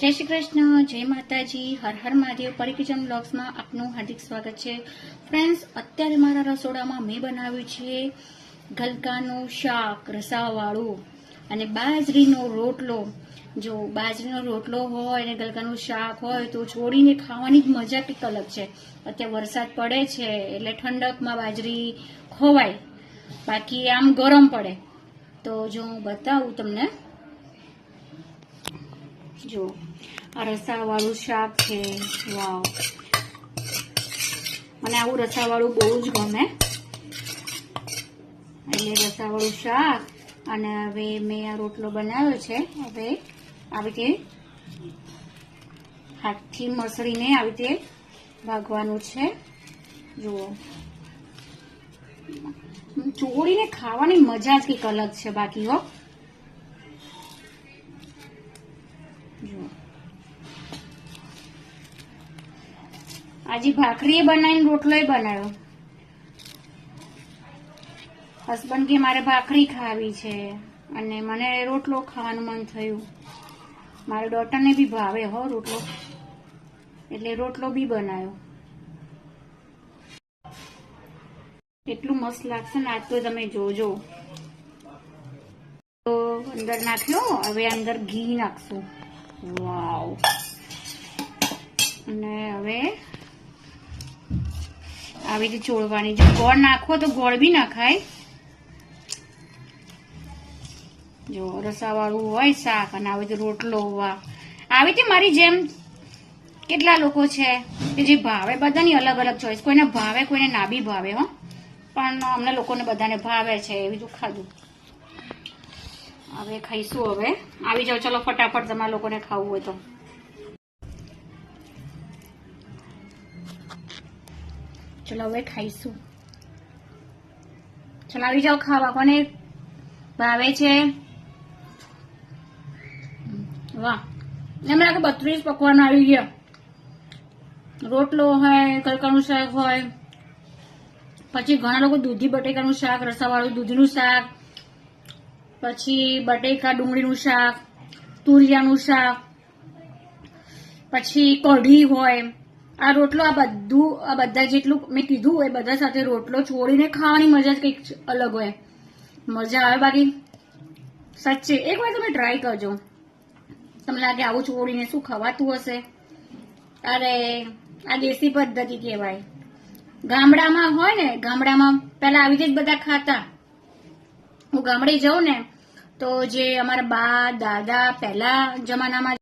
जय श्री कृष्ण, जय माताजी, हर हर महादेव। परी किचन ब्लॉग्स में आपનું हार्दिक स्वागत છે। फ्रेंड्स, અત્યારે મારા રસોડામાં મેં બનાવ્યું છે ગલકાનું શાક રસાવાળું અને બાજરીનો રોટલો। જો બાજરીનો રોટલો હોય અને ગલકાનું શાક હોય તો છોડીને ખાવાની જ મજા કંઈક અલગ છે। અત્યારે વરસાદ પડે છે એટલે ઠંડકમાં બાજરી ખવાય, બાકી આમ ગરમ પડે। તો જો હું બતાવું તમને, જો આ રસાવાળું શાક છે। વાવ, મને આવું રસાવાળું બહુ જ ગમે, એટલે રસાવાળું શાક। અને હવે મેં આ રોટલો બનાવ્યો છે। હવે આવી રીતે હાથથી મસળીને આવી રીતે ભાગવાનું છે। જુઓ, ચોળીને ખાવાની મજા જ કંઈક અલગ છે બાકી હો। આજે ભાખરી બનાવીને રોટલો બનાવ્યો। હસબન્ડ કે મારે ભાખરી ખાવી છે અને મને રોટલો ખાવાનું મન થયું। મારા ડોટરને બી ભાવે હો રોટલો, એટલે રોટલો બી બનાવ્યો। એટલું મસ્ત લાગશે ને આજ તો તમે જોજો। તો અંદર નાખ્યો, હવે અંદર ઘી નાખશું। વાવ, અને હવે આવી રીતે ચોળવાની। જો ગોળ નાખવો તો ગોળ બી નખાય। જો રસાવાળું હોય શાક અને આવી રીતે રોટલો, વાહ। આવી રીતે મારી જેમ કેટલા લોકો છે કે જે ભાવે, બધાની અલગ અલગ ચોઈસ। કોઈને ભાવે, કોઈને ના બી ભાવે હો, પણ અમને લોકોને બધાને ભાવે છે એવી તો ખાધું। હવે ખાઈશું। હવે આવી જાઓ, ચલો ફટાફટ, તમારા લોકોને ખાવું હોય તો। ચલો હવે ખાઈશું। ચલો આવી જાઓ ખાવા, કોને ભાવે છે? વાહ, એમ લાગે 32 પકવાન આવી ગયા। રોટલો હોય, ગલકાનું શાક હોય, પછી ઘણા લોકો દૂધી બટેકાનું શાક, રસાવાળું દૂધીનું શાક, પછી બટેકા ડુંગળીનું શાક, તુરિયાનું શાક, પછી કઢી હોય। આ રોટલો, આ બધા જેટલું મેં કીધું એ બધા સાથે રોટલો છોડીને ખાવાની મજા જ કંઈક અલગ હોય, મજા આવે બાકી સાચે। એક વાર તમે ટ્રાય કરજો, તમને લાગે આવું છોડીને શું ખવાતું હશે? અરે આ દેશી પદ્ધતિ કહેવાય। ગામડામાં હોય ને, ગામડામાં પહેલા આવી રીતે જ બધા ખાતા। હું ગામડે જાઉં ને તો જે અમારા બા દાદા પહેલા જમાનામાં